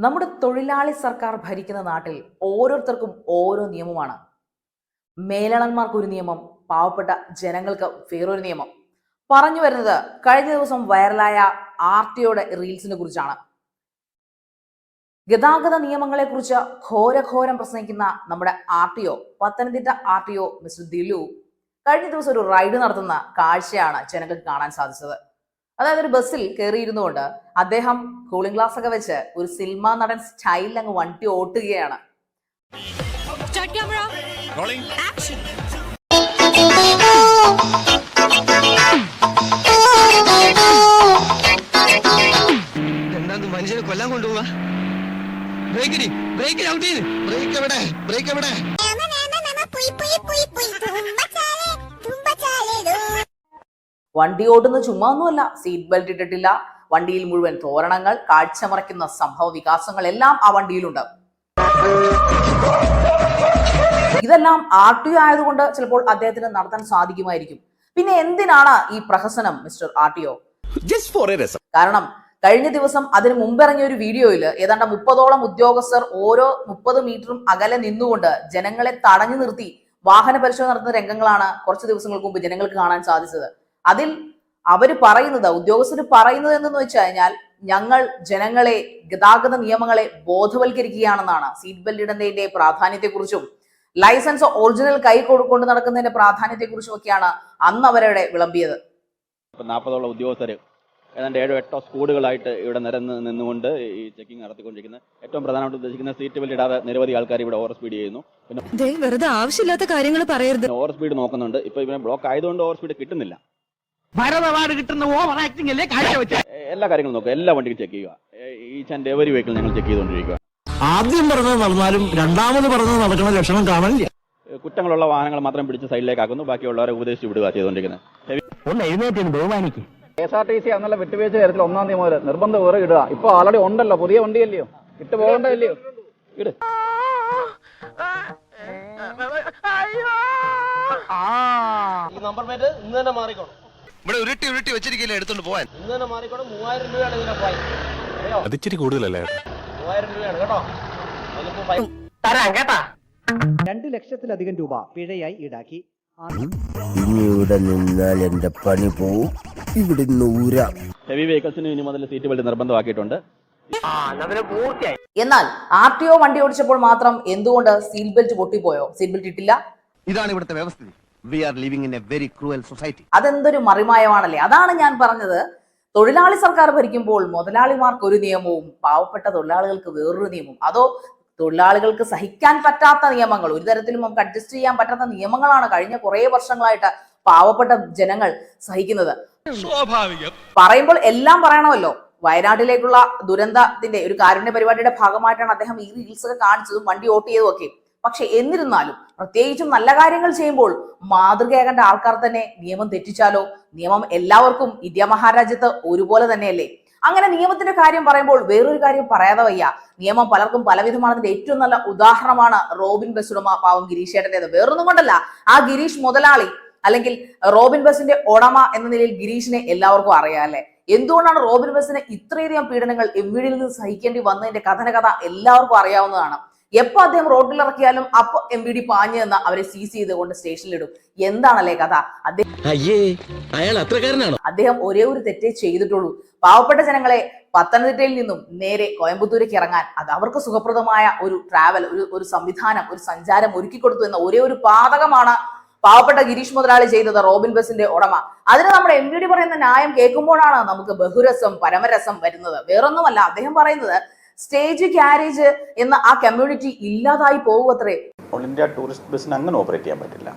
നമ്മുടെ തൊഴിലാളി സർക്കാർ ഭരിക്കുന്ന നാട്ടിൽ ഓരോരുത്തർക്കും ഓരോ നിയമമാണ്. മേലണന്മാർക്ക് ഒരു നിയമം, പാവപ്പെട്ട ജനങ്ങൾക്ക് വേറൊരു നിയമം. പറഞ്ഞു വരുന്നത് കഴിഞ്ഞ ദിവസം വൈറലായ RTOയുടെ റീൽസിനെ കുറിച്ചാണ്. ഗതാഗത നിയമങ്ങളെ കുറിച്ച് ഘോരഘോരം പ്രസംഗിക്കുന്ന നമ്മുടെ RTO, Pathanamthitta RTO mister Dilu കഴിഞ്ഞ ദിവസം ഒരു റൈഡ് നടത്തുന്ന കാഴ്ചയാണ് ജനങ്ങൾക്ക് കാണാൻ സാധിച്ചത്. അതായത് ഒരു ബസ്സിൽ കയറിയിരുന്നുകൊണ്ട് അദ്ദേഹം കൂളിംഗ് ഗ്ലാസ് ഒക്കെ വെച്ച് ഒരു സിനിമാ നടൻ സ്റ്റൈലിൽ അങ്ങ് വണ്ടി ഓട്ടുകയാണ്. മനുഷ്യനെ കൊല്ലാൻ കൊണ്ടുപോവാ. വണ്ടി ഓടുന്ന ചുമ്മാ ഒന്നുമല്ല, സീറ്റ് ബെൽറ്റ് ഇട്ടിട്ടില്ല, വണ്ടിയിൽ മുഴുവൻ തോരണങ്ങൾ, കാഴ്ചമറയ്ക്കുന്ന സംഭവ വികാസങ്ങൾ എല്ലാം ആ വണ്ടിയിലുണ്ട്. ഇതെല്ലാം RTO ആയതുകൊണ്ട് ചിലപ്പോൾ അദ്ദേഹത്തിന് നടത്താൻ സാധിക്കുമായിരിക്കും. പിന്നെ എന്തിനാണ് ഈ പ്രഹസനം മിസ്റ്റർ RTO? കാരണം കഴിഞ്ഞ ദിവസം അതിന് മുമ്പിറങ്ങിയ ഒരു വീഡിയോയിൽ ഏതാണ്ട് 30ഓളം ഉദ്യോഗസ്ഥർ ഓരോ 30 മീറ്ററും അകലെ നിന്നുകൊണ്ട് ജനങ്ങളെ തടഞ്ഞു നിർത്തി വാഹന പരിശോധന നടത്തുന്ന രംഗങ്ങളാണ് കുറച്ച് ദിവസങ്ങൾക്ക് മുമ്പ് ജനങ്ങൾക്ക് കാണാൻ സാധിച്ചത്. അതിൽ അവര് പറയുന്നത്, ഉദ്യോഗസ്ഥർ പറയുന്നത് എന്തെന്ന് വെച്ച് കഴിഞ്ഞാൽ, ഞങ്ങൾ ജനങ്ങളെ ഗതാഗത നിയമങ്ങളെ ബോധവൽക്കരിക്കുകയാണെന്നാണ്. സീറ്റ് ബെൽറ്റ് ഇടുന്നതിന്റെ പ്രാധാന്യത്തെക്കുറിച്ചും ലൈസൻസ് ഒറിജിനൽ കൈ കൊണ്ട് നടക്കുന്നതിന്റെ പ്രാധാന്യത്തെക്കുറിച്ചും ഒക്കെയാണ് അന്ന് അവരുടെ വിളമ്പിയത്. 40ഓളം ഉദ്യോഗസ്ഥർ ഏതാണ്ട് 7-8 സ്കൂളുകളായിട്ട് ഇവിടെ നിന്നുകൊണ്ട് ഈ ചെക്കിംഗ് നടത്തിക്കൊണ്ടിരിക്കുന്നത്. ഏറ്റവും പ്രധാനമായിട്ട് ഉദ്ദേശിക്കുന്ന സീറ്റ് ബെൽറ്റ് ഇടാതെ നിരവധി ആൾക്കാർ ഇവിടെ ഓവർ സ്പീഡ് ചെയ്യുന്നു. പിന്നെ വെറുതെ ആവശ്യമില്ലാത്ത കാര്യങ്ങൾ പറയരുത്. ഓവർ സ്പീഡ് നോക്കുന്നുണ്ട്. ഇപ്പൊ ഇവരെ ബ്ലോക്ക് ആയതുകൊണ്ട് ഓവർ സ്പീഡ് കിട്ടുന്നില്ല. എല്ലാ കാര്യങ്ങളും നോക്കുക, എല്ലാ വണ്ടിയും ചെക്ക് ചെയ്യുക. ഈച്ച് ആൻഡ് എവരി വെഹിക്കിൾ ഞങ്ങൾ ചെക്ക് ചെയ്തുകൊണ്ടിരിക്കുക. ആദ്യം പറഞ്ഞത് നടന്നാലും രണ്ടാമത് പറഞ്ഞത് നടക്കുന്ന ലക്ഷണം കാണില്ല. കുറ്റങ്ങളുള്ള വാഹനങ്ങൾ മാത്രം പിടിച്ച് സൈഡിലേക്ക് ആക്കുന്നു, ബാക്കിയുള്ളവരെ ഉപദേശിച്ച് വിടുക ചെയ്തുകൊണ്ടിരിക്കുന്നത്. ബഹുമാനിക്കും. KSRTC എന്നുള്ള വിട്ടുവീഴ്ച തരത്തിൽ 1-ാം തീയതി മുതൽ നിർബന്ധം വേറെ ഇടുക. ഇപ്പൊ ആൾറെഡി ഉണ്ടല്ലോ, പുതിയ വണ്ടിയല്ലയോ, ഇട്ട് പോകണ്ടല്ലയോ, ഇട്. ഈ നമ്പർ പ്ലേറ്റ് ഇന്ന് തന്നെ മാറിക്കോണം. ഇവിടെ ഉരുട്ടി വെച്ചിരിക്കില്ല എടുത്തോണ്ട് പോവാൻ. ഇന്ന് തന്നെ മാറിക്കോണം. 3000 രൂപയാണ് ഇതിന്റെ ഫൈൻ. അതിച്ചിരി കൂടുതലല്ലേ? 3000 രൂപയാണ് കേട്ടോ. തരാം കേട്ടാ. 2 ലക്ഷത്തിലധികം രൂപ പിഴയായി ഈടാക്കി. ഇനി ഇവിടെ നിന്നാൽ എന്റെ പണി പോവും. ഇവിടെ ഹെവി വെഹിക്കിൾസിന് ഇനി മുതൽ സീറ്റ് ബെൽറ്റ് നിർബന്ധമാക്കിയിട്ടുണ്ട്. എന്നാൽ RTO വണ്ടി ഓടിച്ചപ്പോൾ മാത്രം എന്തുകൊണ്ട് സീറ്റ് ബെൽറ്റ് പൊട്ടിപ്പോയോ? സീറ്റ് ബെൽറ്റ് ഇട്ടില്ല. ഇതാണ് ഇവിടുത്തെ വ്യവസ്ഥിതി. We are living in a very cruel society. അതെന്തൊരു മറിമായമാണല്ലേ. അതാണ് ഞാൻ പറഞ്ഞത്, തൊഴിലാളി സർക്കാർ ഭരിക്കുമ്പോൾ മുതലാളിമാർക്ക് ഒരു നിയമവും പാവപ്പെട്ട തൊഴിലാളികൾക്ക് വേറൊരു നിയമവും. അതോ തൊഴിലാളികൾക്ക് സഹിക്കാൻ പറ്റാത്ത നിയമങ്ങൾ, ഒരു തരത്തിലും നമുക്ക് അഡ്ജസ്റ്റ് ചെയ്യാൻ പറ്റാത്ത നിയമങ്ങളാണ് കഴിഞ്ഞ കുറെ വർഷങ്ങളായിട്ട് പാവപ്പെട്ട ജനങ്ങൾ സഹിക്കുന്നത്. പറയുമ്പോൾ എല്ലാം പറയണമല്ലോ. വയനാട്ടിലേക്കുള്ള ദുരന്തത്തിന്റെ ഒരു കാരുണ്യ പരിപാടിയുടെ ഭാഗമായിട്ടാണ് അദ്ദേഹം ഈ റീൽസ് ഒക്കെ കാണിച്ചതും വണ്ടി വോട്ട് ചെയ്തതും ഒക്കെ. പക്ഷെ എന്നിരുന്നാലും പ്രത്യേകിച്ചും നല്ല കാര്യങ്ങൾ ചെയ്യുമ്പോൾ മാതൃകയാകേണ്ട ആൾക്കാർ തന്നെ നിയമം തെറ്റിച്ചാലോ? നിയമം എല്ലാവർക്കും ഇന്ത്യ മഹാരാജ്യത്ത് ഒരുപോലെ തന്നെയല്ലേ? അങ്ങനെ നിയമത്തിന്റെ കാര്യം പറയുമ്പോൾ വേറൊരു കാര്യം പറയാതെ വയ്യ. നിയമം പലർക്കും പലവിധമാണെന്നതിന്റെ ഏറ്റവും നല്ല ഉദാഹരണമാണ് റോബിൻ ബസ് ഉടമ പാവം ഗിരീഷേട്ടൻ്റെത്. വേറൊന്നും കൊണ്ടല്ല, ആ ഗിരീഷ് മുതലാളി അല്ലെങ്കിൽ റോബിൻ ബസിന്റെ ഉടമ എന്ന നിലയിൽ ഗിരീഷിനെ എല്ലാവർക്കും അറിയാം അല്ലെ? എന്തുകൊണ്ടാണ് റോബിൻ ബസിന് ഇത്രയധികം പീഡനങ്ങൾ MVD നിന്ന് സഹിക്കേണ്ടി വന്നതിന്റെ കഥ എല്ലാവർക്കും അറിയാവുന്നതാണ്. എപ്പോ അദ്ദേഹം റോഡിലിറക്കിയാലും അപ്പൊ MVD പാഞ്ഞു എന്ന് അവരെ സീസ് ചെയ്തുകൊണ്ട് സ്റ്റേഷനിലിടും. എന്താണല്ലേ കഥ? അദ്ദേഹം ഒരേ ഒരു തെറ്റേ ചെയ്തിട്ടുള്ളൂ. പാവപ്പെട്ട ജനങ്ങളെ പത്തനംതിട്ടയിൽ നിന്നും നേരെ കോയമ്പത്തൂരേക്ക് ഇറങ്ങാൻ അത് അവർക്ക് സുഖപ്രദമായ ഒരു ട്രാവൽ, ഒരു സംവിധാനം, ഒരു സഞ്ചാരം ഒരുക്കി കൊടുത്തു എന്ന ഒരേ ഒരു പാതകമാണ് പാവപ്പെട്ട ഗിരീഷ് മുതലാളി ചെയ്തത്, റോബിൻ ബസിന്റെ ഉടമ. അതിന് നമ്മുടെ MVD പറയുന്ന ന്യായം കേൾക്കുമ്പോഴാണ് നമുക്ക് ബഹുരസം പരമരസം വരുന്നത്. വേറൊന്നുമല്ല, അദ്ദേഹം പറയുന്നത് സ്റ്റേജ് ക്യാരേജ് എന്ന ആ കമ്മ്യൂണിറ്റി ഇല്ലാതായി പോകുമത്രേ. ഓൾ ഇന്ത്യ ടൂറിസ്റ്റ് ബസ്സിന് അങ്ങനെ ഓപ്പറേറ്റ് ചെയ്യാൻ പറ്റില്ല.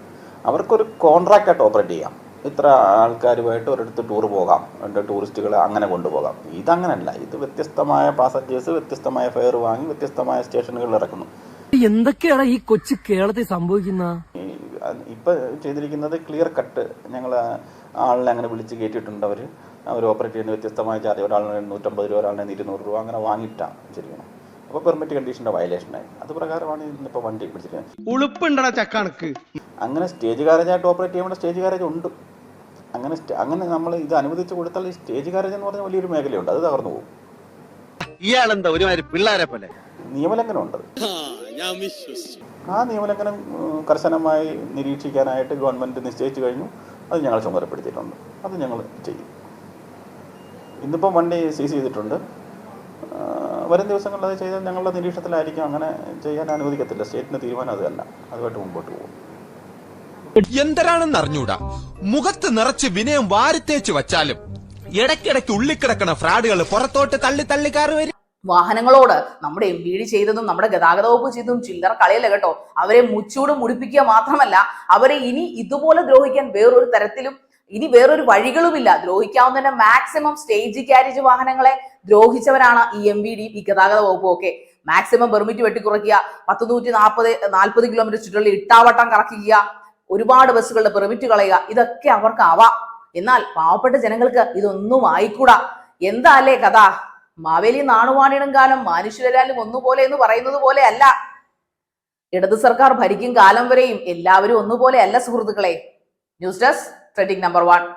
അവർക്കൊരു കോൺട്രാക്റ്റ് ആയിട്ട് ഓപ്പറേറ്റ് ചെയ്യാം. ഇത്ര ആൾക്കാരുമായിട്ട് ഒരിടത്ത് ടൂർ പോകാം, ടൂറിസ്റ്റുകളെ അങ്ങനെ കൊണ്ടുപോകാം. ഇതങ്ങനല്ല. ഇത് വ്യത്യസ്തമായ പാസഞ്ചേഴ്സ് വ്യത്യസ്തമായ ഫെയർ വാങ്ങി വ്യത്യസ്തമായ സ്റ്റേഷനുകളിൽ ഇറക്കുന്നു. എന്തൊക്കെയാണ് ഈ കൊച്ചു കേരളത്തിൽ സംഭവിക്കുന്ന? ഇപ്പൊ ചെയ്തിരിക്കുന്നത് ക്ലിയർ കട്ട്. ഞങ്ങൾ ആളിനെ അങ്ങനെ വിളിച്ച് കയറ്റിയിട്ടുണ്ട്. അവർ ഓപ്പറേറ്റ് ചെയ്യുന്ന വ്യത്യസ്തമായ ചാർജ്. ഒരാളിന് 150 രൂപ, ഒരാളിന് 200 രൂപ അങ്ങനെ വാങ്ങിയിട്ടാണ് ശരിയാണ്. അപ്പോൾ പെർമിറ്റ് കണ്ടീഷൻ്റെ വയലേഷനായി. അത് പ്രകാരമാണ് ഇന്നിപ്പോൾ വണ്ടി പിടിച്ചിരിക്കുന്നത്. അങ്ങനെ സ്റ്റേജ് കാരേജായിട്ട് ഓപ്പറേറ്റ് ചെയ്യുമ്പോൾ സ്റ്റേജ് കാരേജ് ഉണ്ട്. അങ്ങനെ നമ്മൾ ഇത് അനുവദിച്ച് കൊടുത്താൽ ഈ സ്റ്റേജ് കാരേജ് എന്ന് പറഞ്ഞാൽ വലിയൊരു മേഖലയുണ്ട്, അത് തകർന്നു പോകും. ഇയാളെന്താ ഒരുമാതിരി പിള്ളേരെ പോലെ? നിയമലംഘനം ഉണ്ട്. ആ നിയമലംഘനം കർശനമായി നിരീക്ഷിക്കാനായിട്ട് ഗവൺമെൻറ് നിശ്ചയിച്ചു കഴിഞ്ഞു. അത് ഞങ്ങൾ ചുമതലപ്പെടുത്തിയിട്ടുണ്ട്. അത് ഞങ്ങൾ ചെയ്യും. ഇന്നിപ്പം വണ്ടി സീസ് ചെയ്തിട്ടുണ്ട്. വരും ദിവസങ്ങളിൽ അത് ചെയ്താൽ ഞങ്ങളുടെ നിരീക്ഷണത്തിലായിരിക്കും. അങ്ങനെ ചെയ്യാൻ അനുവദിക്കത്തില്ല. സ്റ്റേറ്റിൻ്റെ തീരുമാനം അതല്ല. അതുമായിട്ട് മുമ്പോട്ട് പോകും. എന്തരാണെന്ന് അറിഞ്ഞൂടാ, മുഖത്ത് നിറച്ച് വിനയം വാരിത്തേച്ച് വച്ചാലും ഇടയ്ക്കിടയ്ക്ക് ഉള്ളിക്കിടക്കണ ഫ്രാഡുകൾ പുറത്തോട്ട് തള്ളിക്കാറ് വരും. വാഹനങ്ങളോട് നമ്മുടെ MBD ചെയ്തതും നമ്മുടെ ഗതാഗത വകുപ്പ് ചെയ്തതും ചില്ലറ കളിയല്ല കേട്ടോ. അവരെ മുച്ചൂട് മുടിപ്പിക്കുക മാത്രമല്ല, അവരെ ഇനി ഇതുപോലെ ദ്രോഹിക്കാൻ വേറൊരു തരത്തിലും ഇനി വേറൊരു വഴികളുമില്ല. ദ്രോഹിക്കാവുന്നതിന്റെ മാക്സിമം സ്റ്റേജ് ക്യാരേജ് വാഹനങ്ങളെ ദ്രോഹിച്ചവരാണ് ഈ MBD, ഈ ഗതാഗത വകുപ്പും ഒക്കെ. മാക്സിമം പെർമിറ്റ് വെട്ടിക്കുറയ്ക്കുക, 140 കിലോമീറ്റർ ചുറ്റളവിൽ ഇട്ടാവട്ടം കറക്കുക, ഒരുപാട് ബസ്സുകളുടെ പെർമിറ്റ് കളയുക, ഇതൊക്കെ അവർക്ക് ആവാം. എന്നാൽ പാവപ്പെട്ട ജനങ്ങൾക്ക് ഇതൊന്നും ആയിക്കൂടാ. എന്താ അല്ലേ കഥ? മാവേലി നാണുവാണിടും കാലം മനുഷ്യരാലും ഒന്നുപോലെ എന്ന് പറയുന്നത് പോലെ അല്ല. ഇടത് സർക്കാർ ഭരിക്കും കാലം വരെയും എല്ലാവരും ഒന്നുപോലെ അല്ല സുഹൃത്തുക്കളെ. News desk trending number 1.